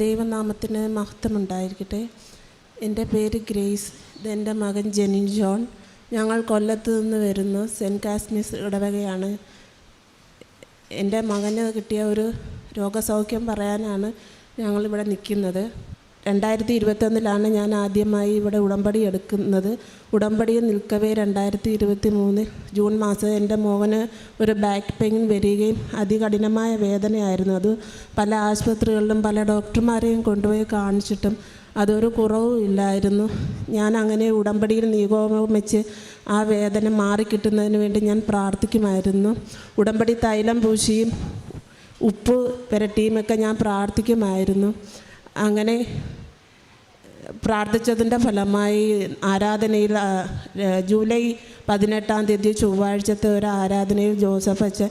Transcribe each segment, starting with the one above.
ദൈവനാമത്തിന് മഹത്വമുണ്ടായിരിക്കട്ടെ. എൻ്റെ പേര് ഗ്രേസ്. ഇതെൻ്റെ മകൻ ജെനിൻ ജോൺ. ഞങ്ങൾ കൊല്ലത്ത് നിന്ന് വരുന്നു. സെൻറ്റ് കാസ്മിസ് ഇടവകയാണ്. എൻ്റെ മകന് കിട്ടിയ ഒരു രോഗസൗഖ്യം പറയാനാണ് ഞങ്ങളിവിടെ നിൽക്കുന്നത്. 2021 ഞാൻ ആദ്യമായി ഇവിടെ ഉടമ്പടി എടുക്കുന്നത്. ഉടമ്പടിയിൽ നിൽക്കവേ 2023 ജൂൺ മാസം എൻ്റെ മോന് ഒരു ബാക്ക് പെയിൻ വരികയും അതികഠിനമായ വേദനയായിരുന്നു. അത് പല ആശുപത്രികളിലും പല ഡോക്ടർമാരെയും കൊണ്ടുപോയി കാണിച്ചിട്ടും അതൊരു കുറവും ഇല്ലായിരുന്നു. ഞാൻ അങ്ങനെ ഉടമ്പടിയിൽ നിയോഗം വെച്ച് ആ വേദന മാറിക്കിട്ടുന്നതിന് വേണ്ടി ഞാൻ പ്രാർത്ഥിക്കുമായിരുന്നു. ഉടമ്പടി തൈലം പൂശിയും ഉപ്പ് പുരട്ടിയുമൊക്കെ ഞാൻ പ്രാർത്ഥിക്കുമായിരുന്നു. അങ്ങനെ പ്രാർത്ഥിച്ചതിൻ്റെ ഫലമായി ആരാധനയിൽ ജൂലൈ 18 ചൊവ്വാഴ്ചത്തെ ഒരു ആരാധനയിൽ ജോസഫ് അച്ഛൻ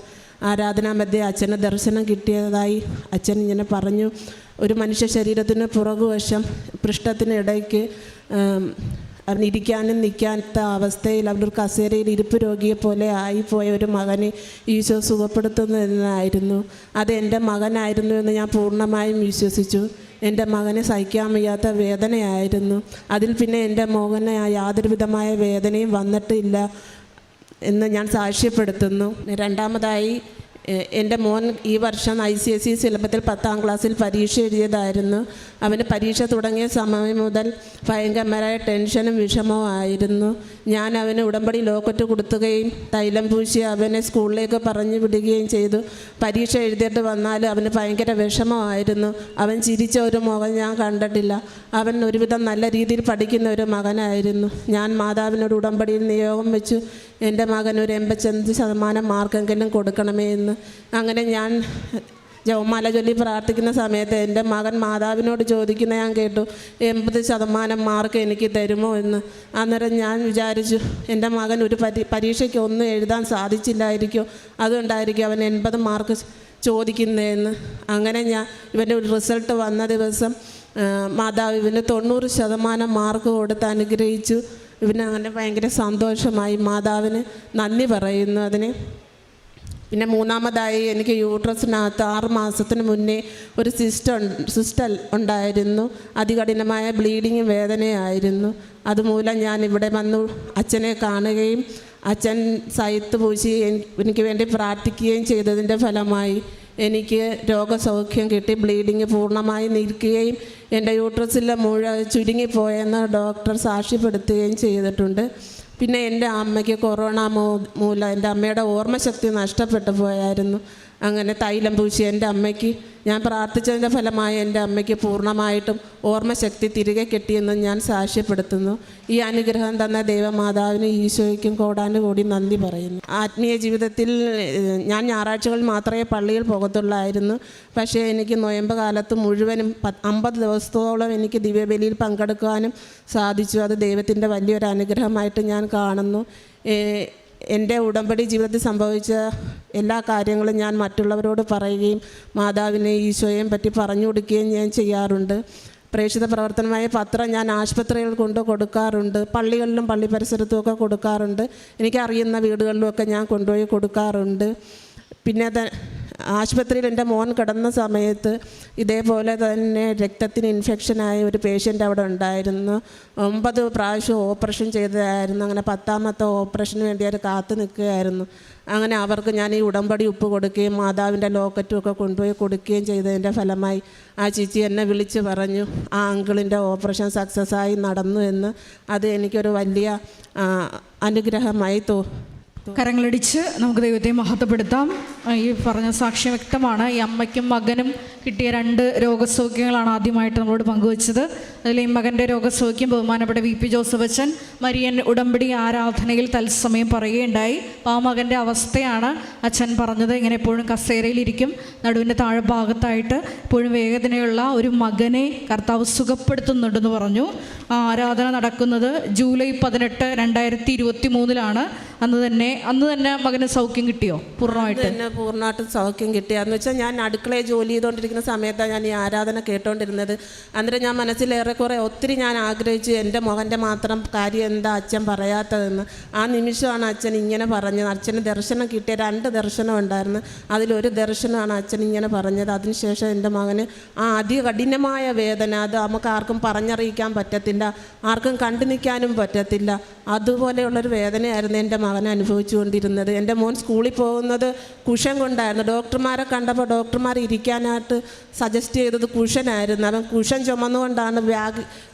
ആരാധനാ മധ്യേ അച്ഛന് ദർശനം കിട്ടിയതായി അച്ഛൻ ഇങ്ങനെ പറഞ്ഞു. ഒരു മനുഷ്യ ശരീരത്തിന് പുറകുവശം പൃഷ്ഠത്തിനിടയ്ക്ക് ഇരിക്കാനും നിൽക്കാത്ത അവസ്ഥയിൽ അവരൊരു കസേരയിൽ ഇരിപ്പ് രോഗിയെ പോലെ ആയിപ്പോയ ഒരു മകനെ ഈശോ സുഖപ്പെടുത്തുന്നതിനായിരുന്നു. അത് എൻ്റെ മകനായിരുന്നു എന്ന് ഞാൻ പൂർണ്ണമായും വിശ്വസിച്ചു. എൻ്റെ മകനെ സഹിക്കാൻ വയ്യാത്ത വേദനയായിരുന്നു. അതിൽ പിന്നെ എൻ്റെ മകന് യാതൊരുവിധമായ വേദനയും വന്നിട്ടില്ല എന്ന് ഞാൻ സാക്ഷ്യപ്പെടുത്തുന്നു. രണ്ടാമതായി, എൻ്റെ മോൻ ഈ വർഷം ICSE സിലബസിൽ 10ാം ക്ലാസ്സിൽ പരീക്ഷ എഴുതിയതായിരുന്നു. അവന് പരീക്ഷ തുടങ്ങിയ സമയം മുതൽ ഭയങ്കരമായ ടെൻഷനും വിഷമവും ആയിരുന്നു. ഞാൻ അവന് ഉടമ്പടി ലോക്കറ്റ് കൊടുത്തുകയും തൈലം പൂശി അവനെ സ്കൂളിലേക്ക് പറഞ്ഞു വിടുകയും ചെയ്തു. പരീക്ഷ എഴുതിയിട്ട് വന്നാലും അവന് ഭയങ്കര വിഷമമായിരുന്നു. അവൻ ചിരിച്ച ഒരു മുഖം ഞാൻ കണ്ടിട്ടില്ല. അവൻ ഒരുവിധം നല്ല രീതിയിൽ പഠിക്കുന്ന ഒരു മകനായിരുന്നു. ഞാൻ മാതാവിനോട് ഉടമ്പടിയിൽ നിയോഗം വെച്ചു എൻ്റെ മകൻ ഒരു 85% മാർക്കെങ്കിലും കൊടുക്കണമേ എന്ന്. അങ്ങനെ ഞാൻ ജപമാല ചൊല്ലി പ്രാർത്ഥിക്കുന്ന സമയത്ത് എൻ്റെ മകൻ മാതാവിനോട് ചോദിക്കുന്ന ഞാൻ കേട്ടു, 80% മാർക്ക് എനിക്ക് തരുമോ എന്ന്. അന്നേരം ഞാൻ വിചാരിച്ചു, എൻ്റെ മകൻ ഒരു പരീക്ഷയ്ക്ക് ഒന്നും എഴുതാൻ സാധിച്ചില്ലായിരിക്കും, അതുകൊണ്ടായിരിക്കും അവൻ 80 മാർക്ക് ചോദിക്കുന്നതെന്ന്. അങ്ങനെ ഇവൻ്റെ ഒരു റിസൾട്ട് വന്ന ദിവസം മാതാവ് ഇവന് 90% മാർക്ക് കൊടുത്ത് അനുഗ്രഹിച്ചു. ഇവന് അങ്ങനെ ഭയങ്കര സന്തോഷമായി. മാതാവിന് നന്ദി പറയുന്നു അതിന്. പിന്നെ മൂന്നാമതായി, എനിക്ക് യൂട്രസിനകത്ത് 6 മാസത്തിന് മുന്നേ ഒരു സിസ്റ്റൽ ഉണ്ടായിരുന്നു. അതികഠിനമായ ബ്ലീഡിങ് വേദനയായിരുന്നു. അതുമൂലം ഞാൻ ഇവിടെ വന്നു അച്ഛനെ കാണുകയും അച്ഛൻ സൈത്ത് പൂശി എനിക്ക് വേണ്ടി പ്രാർത്ഥിക്കുകയും ചെയ്തതിൻ്റെ ഫലമായി എനിക്ക് രോഗസൗഖ്യം കിട്ടി. ബ്ലീഡിങ് പൂർണ്ണമായി നിൽക്കുകയും എൻ്റെ യൂട്രസിലെ മുഴ ചുരുങ്ങിപ്പോയെന്ന് ഡോക്ടർ സാക്ഷ്യപ്പെടുത്തുകയും ചെയ്തിട്ടുണ്ട്. പിന്നെ എൻ്റെ അമ്മയ്ക്ക് കൊറോണ മൂലം എൻ്റെ അമ്മയുടെ ഓർമ്മശക്തി നഷ്ടപ്പെട്ടു പോയായിരുന്നു. അങ്ങനെ തൈലം പൂശി എൻ്റെ അമ്മയ്ക്ക് ഞാൻ പ്രാർത്ഥിച്ചതിൻ്റെ ഫലമായി എൻ്റെ അമ്മയ്ക്ക് പൂർണ്ണമായിട്ടും ഓർമ്മശക്തി തിരികെ കിട്ടിയെന്ന് ഞാൻ സാക്ഷ്യപ്പെടുത്തുന്നു. ഈ അനുഗ്രഹം തന്ന ദൈവമാതാവിന് ഈശോയ്ക്കും കോടാനുകൂടി നന്ദി പറയുന്നു. ആത്മീയ ജീവിതത്തിൽ ഞാൻ ഞായറാഴ്ചകളിൽ മാത്രമേ പള്ളിയിൽ പോകത്തുള്ളായിരുന്നു. പക്ഷേ എനിക്ക് നൊയമ്പ് കാലത്ത് മുഴുവനും 50 ദിവസത്തോളം എനിക്ക് ദിവ്യബലിയിൽ പങ്കെടുക്കാനും സാധിച്ചു. അത് ദൈവത്തിൻ്റെ വലിയൊരു അനുഗ്രഹമായിട്ട് ഞാൻ കാണുന്നു. എൻ്റെ ഉടമ്പടി ജീവിതത്തിൽ സംഭവിച്ച എല്ലാ കാര്യങ്ങളും ഞാൻ മറ്റുള്ളവരോട് പറയുകയും മാതാവിനെ ഈശോയെയും പറ്റി പറഞ്ഞു കൊടുക്കുകയും ഞാൻ ചെയ്യാറുണ്ട്. പ്രേക്ഷിത പ്രവർത്തനമായ പത്രം ഞാൻ ആശുപത്രികൾ കൊണ്ട് കൊടുക്കാറുണ്ട്. പള്ളികളിലും പള്ളി പരിസരത്തുമൊക്കെ കൊടുക്കാറുണ്ട്. എനിക്കറിയുന്ന വീടുകളിലുമൊക്കെ ഞാൻ കൊണ്ടുപോയി കൊടുക്കാറുണ്ട്. പിന്നെ ആശുപത്രിയിൽ എൻ്റെ മോൻ കിടന്ന സമയത്ത് ഇതേപോലെ തന്നെ രക്തത്തിന് ഇൻഫെക്ഷനായ ഒരു പേഷ്യൻ്റ് അവിടെ ഉണ്ടായിരുന്നു. 9 പ്രാവശ്യം ഓപ്പറേഷൻ ചെയ്തതായിരുന്നു. അങ്ങനെ 10ാമത്തെ ഓപ്പറേഷന് വേണ്ടി അവർ കാത്തു നിൽക്കുകയായിരുന്നു. അങ്ങനെ അവർക്ക് ഞാൻ ഈ ഉടമ്പടി ഉപ്പ് കൊടുക്കുകയും മാതാവിൻ്റെ ലോക്കറ്റും ഒക്കെ കൊണ്ടുപോയി കൊടുക്കുകയും ചെയ്തതിൻ്റെ ഫലമായി ആ ചേച്ചി എന്നെ വിളിച്ച് പറഞ്ഞു ആ അങ്കിളിൻ്റെ ഓപ്പറേഷൻ സക്സസ്സായി നടന്നു എന്ന്. അത് എനിക്കൊരു വലിയ അനുഗ്രഹമായി കരങ്ങളടിച്ച് നമുക്ക് ദൈവത്തെ മഹത്വപ്പെടുത്താം. ഈ പറഞ്ഞ സാക്ഷ്യം വ്യക്തമാണ്. ഈ അമ്മയ്ക്കും മകനും കിട്ടിയ 2 രോഗസൗഖ്യങ്ങളാണ് ആദ്യമായിട്ട് നമ്മളോട് പങ്കുവച്ചത്. അതിൽ ഈ മകൻ്റെ രോഗസൗഖ്യം ബഹുമാനപ്പെട്ട VP ജോസഫ് അച്ഛൻ മരിയൻ ഉടമ്പടി ആരാധനയിൽ തത്സമയം പറയുകയുണ്ടായി. ആ മകൻ്റെ അവസ്ഥയാണ് അച്ഛൻ പറഞ്ഞത്. ഇങ്ങനെ എപ്പോഴും കസേരയിലിരിക്കും, നടുവിൻ്റെ താഴെ ഭാഗത്തായിട്ട് എപ്പോഴും വേദനയുള്ള ഒരു മകനെ കർത്താവ് സുഖപ്പെടുത്തുന്നുണ്ടെന്ന് പറഞ്ഞു. ആ ആരാധന നടക്കുന്നത് ജൂലൈ 18, 2023 അന്ന് തന്നെ മകന് സൗഖ്യം കിട്ടിയോ പൂർണ്ണമായിട്ട്? എന്നെ പൂർണ്ണമായിട്ടും സൗഖ്യം കിട്ടിയാന്ന് വെച്ചാൽ ഞാൻ അടുക്കളയിൽ ജോലി ചെയ്തുകൊണ്ടിരിക്കുന്ന സമയത്താണ് ഞാൻ ഈ ആരാധന കേട്ടോണ്ടിരുന്നത്. അന്നേരം ഞാൻ മനസ്സിലേറെക്കുറെ ഒത്തിരി ഞാൻ ആഗ്രഹിച്ചു എൻ്റെ മകൻ്റെ മാത്രം കാര്യം എന്താ അച്ഛൻ പറയാത്തതെന്ന്. ആ നിമിഷമാണ് അച്ഛൻ ഇങ്ങനെ പറഞ്ഞത്. അച്ഛന് ദർശനം കിട്ടിയ 2 ദർശനം ഉണ്ടായിരുന്നു. അതിലൊരു ദർശനമാണ് അച്ഛൻ ഇങ്ങനെ പറഞ്ഞത്. അതിനുശേഷം എൻ്റെ മകന് ആ അതികഠിനമായ വേദന, അത് നമുക്ക് ആർക്കും പറഞ്ഞറിയിക്കാൻ പറ്റത്തില്ല, ആർക്കും കണ്ടു നിൽക്കാനും പറ്റത്തില്ല. അതുപോലെയുള്ളൊരു വേദനയായിരുന്നു എൻ്റെ മകൻ അനുഭവിച്ചു കൊണ്ടിരുന്നത്. എൻ്റെ മോൻ സ്കൂളിൽ പോകുന്നത് കുഷൻ കൊണ്ടായിരുന്നു. ഡോക്ടർമാരെ കണ്ടപ്പോൾ ഡോക്ടർമാർ ഇരിക്കാനായിട്ട് സജസ്റ്റ് ചെയ്തത് കുഷനായിരുന്നു. അവൻ കുഷൻ ചുമന്നുകൊണ്ടാണ്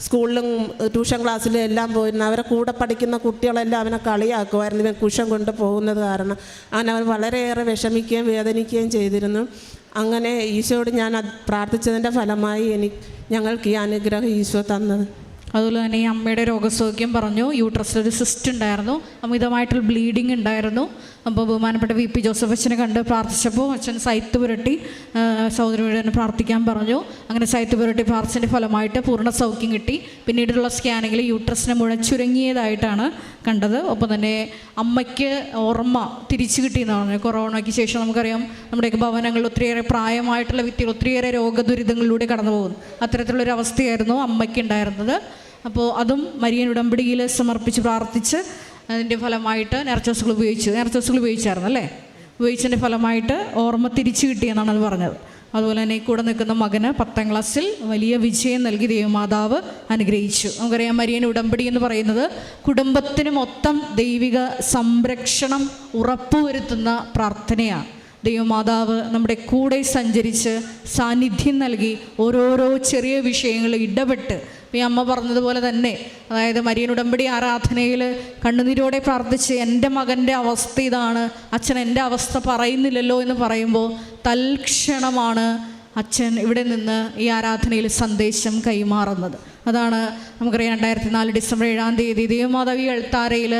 സ്കൂളിലും ട്യൂഷൻ ക്ലാസ്സിലും എല്ലാം പോയിരുന്നത്. അവരെ കൂടെ പഠിക്കുന്ന കുട്ടികളെല്ലാം അവനെ കളിയാക്കുമായിരുന്നു ഇവൻ കുഷൻ കൊണ്ട് പോകുന്നത് കാരണം. അവൻ വളരെയേറെ വിഷമിക്കുകയും വേദനിക്കുകയും ചെയ്തിരുന്നു. അങ്ങനെ ഈശോയോട് ഞാൻ പ്രാർത്ഥിച്ചതിൻ്റെ ഫലമായി ഞങ്ങൾക്ക് ഈ അനുഗ്രഹം ഈശോ തന്നത്. അതുപോലെ തന്നെ ഈ അമ്മയുടെ രോഗസൗഖ്യം പറഞ്ഞു. യൂട്രസിലൊരു സിസ്റ്റ് ഉണ്ടായിരുന്നു, അമിതമായിട്ടുള്ള ബ്ലീഡിങ് ഉണ്ടായിരുന്നു. അപ്പോൾ ബഹുമാനപ്പെട്ട VP ജോസഫ് അച്ഛനെ കണ്ട് പ്രാർത്ഥിച്ചപ്പോൾ അച്ഛൻ സൈത്ത് പുരട്ടി സഹോദരിയോട് തന്നെ പ്രാർത്ഥിക്കാൻ പറഞ്ഞു. അങ്ങനെ സൈത്ത് പുരട്ടി പ്രാർത്ഥിച്ചതിൻ്റെ ഫലമായിട്ട് പൂർണ്ണ സൗഖ്യം കിട്ടി. പിന്നീടുള്ള സ്കാനിങ്ങിൽ യൂട്രസിനെ മുഴച്ചുരുങ്ങിയതായിട്ടാണ് കണ്ടത്. ഒപ്പം തന്നെ അമ്മയ്ക്ക് ഓർമ്മ തിരിച്ചു കിട്ടിയെന്ന് പറഞ്ഞു. കൊറോണയ്ക്ക് ശേഷം നമുക്കറിയാം നമ്മുടെയൊക്കെ ഭവനങ്ങളിൽ ഒത്തിരിയേറെ പ്രായമായിട്ടുള്ള വ്യക്തികൾ ഒത്തിരിയേറെ രോഗദുരിതങ്ങളിലൂടെ കടന്നു പോകുന്നു. അത്തരത്തിലുള്ളൊരു അവസ്ഥയായിരുന്നു അമ്മയ്ക്ക് ഉണ്ടായിരുന്നത്. അപ്പോൾ അതും മരിയൻ ഉടമ്പടിയിൽ സമർപ്പിച്ച് പ്രാർത്ഥിച്ച് അതിൻ്റെ ഫലമായിട്ട് നേർച്ചോസുകൾ ഉപയോഗിച്ചായിരുന്നു അല്ലേ? ഉപയോഗിച്ചതിൻ്റെ ഫലമായിട്ട് ഓർമ്മ തിരിച്ചു കിട്ടിയെന്നാണ് അത് പറഞ്ഞത്. അതുപോലെ തന്നെ കൂടെ നിൽക്കുന്ന മകന് 10ാം ക്ലാസ്സിൽ വലിയ വിജയം നൽകി ദൈവമാതാവ് അനുഗ്രഹിച്ചു. നമുക്കറിയാം മരിയൻ ഉടമ്പടി എന്ന് പറയുന്നത് കുടുംബത്തിന് മൊത്തം ദൈവിക സംരക്ഷണം ഉറപ്പുവരുത്തുന്ന പ്രാർത്ഥനയാണ്. ദൈവമാതാവ് നമ്മുടെ കൂടെ സഞ്ചരിച്ച് സാന്നിധ്യം നൽകി ഓരോരോ ചെറിയ വിഷയങ്ങളിൽ ഇടപെട്ട്, ഈ അമ്മ പറഞ്ഞതുപോലെ തന്നെ, അതായത് മരിയൻ ഉടമ്പടി ആരാധനയിൽ കണ്ണുനീരോടെ പ്രാർത്ഥിച്ച് എൻ്റെ മകൻ്റെ അവസ്ഥ ഇതാണ്, അച്ഛൻ എൻ്റെ അവസ്ഥ പറയുന്നില്ലല്ലോ എന്ന് പറയുമ്പോൾ തൽക്ഷണമാണ് അച്ഛൻ ഇവിടെ നിന്ന് ഈ ആരാധനയിൽ സന്ദേശം കൈമാറുന്നത്. അതാണ് നമുക്കറിയാം 2004 ഡിസംബർ 7-ാം തീയതി ദൈവമാതാവി അൾത്താരയിൽ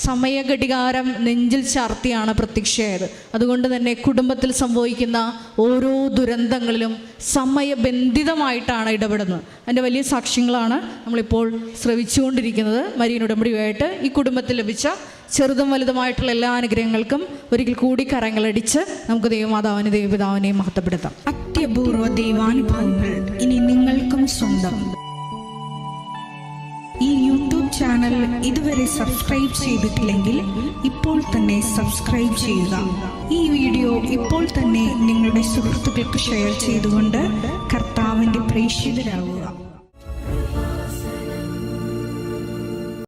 സമയഘടികാരം നെഞ്ചിൽ ചാർത്തിയാണ് പ്രത്യക്ഷയായത്. അതുകൊണ്ട് തന്നെ കുടുംബത്തിൽ സംഭവിക്കുന്ന ഓരോ ദുരന്തങ്ങളിലും സമയബന്ധിതമായിട്ടാണ് ഇടപെടുന്നത്. അതിൻ്റെ വലിയ സാക്ഷ്യങ്ങളാണ് നമ്മളിപ്പോൾ ശ്രവിച്ചുകൊണ്ടിരിക്കുന്നത്. മരിയൻ ഉടമ്പടിയുമായിട്ട് ഈ കുടുംബത്തിൽ ലഭിച്ച ചെറുതും വലുതുമായിട്ടുള്ള എല്ലാ അനുഗ്രഹങ്ങൾക്കും ഒരിക്കൽ കൂടി കരങ്ങളടിച്ച് നമുക്ക് ദൈവമാതാവിനെ ദൈവപിതാവിനെയും മഹത്വപ്പെടുത്താം. അത്യപൂർവ ദൈവാനുഭവങ്ങൾ ഇനി നിങ്ങൾക്കും സ്വന്തം. ഈ യൂട്യൂബ് ചാനൽ ഇതുവരെ സബ്സ്ക്രൈബ് ചെയ്തിട്ടില്ലെങ്കിൽ ഇപ്പോൾ തന്നെ സബ്സ്ക്രൈബ് ചെയ്യുക. ഈ വീഡിയോ ഇപ്പോൾ തന്നെ നിങ്ങളുടെ സുഹൃത്തുക്കൾക്ക് ഷെയർ ചെയ്തുകൊണ്ട് കർത്താവിൻ്റെ പ്രേക്ഷിതരാകുക.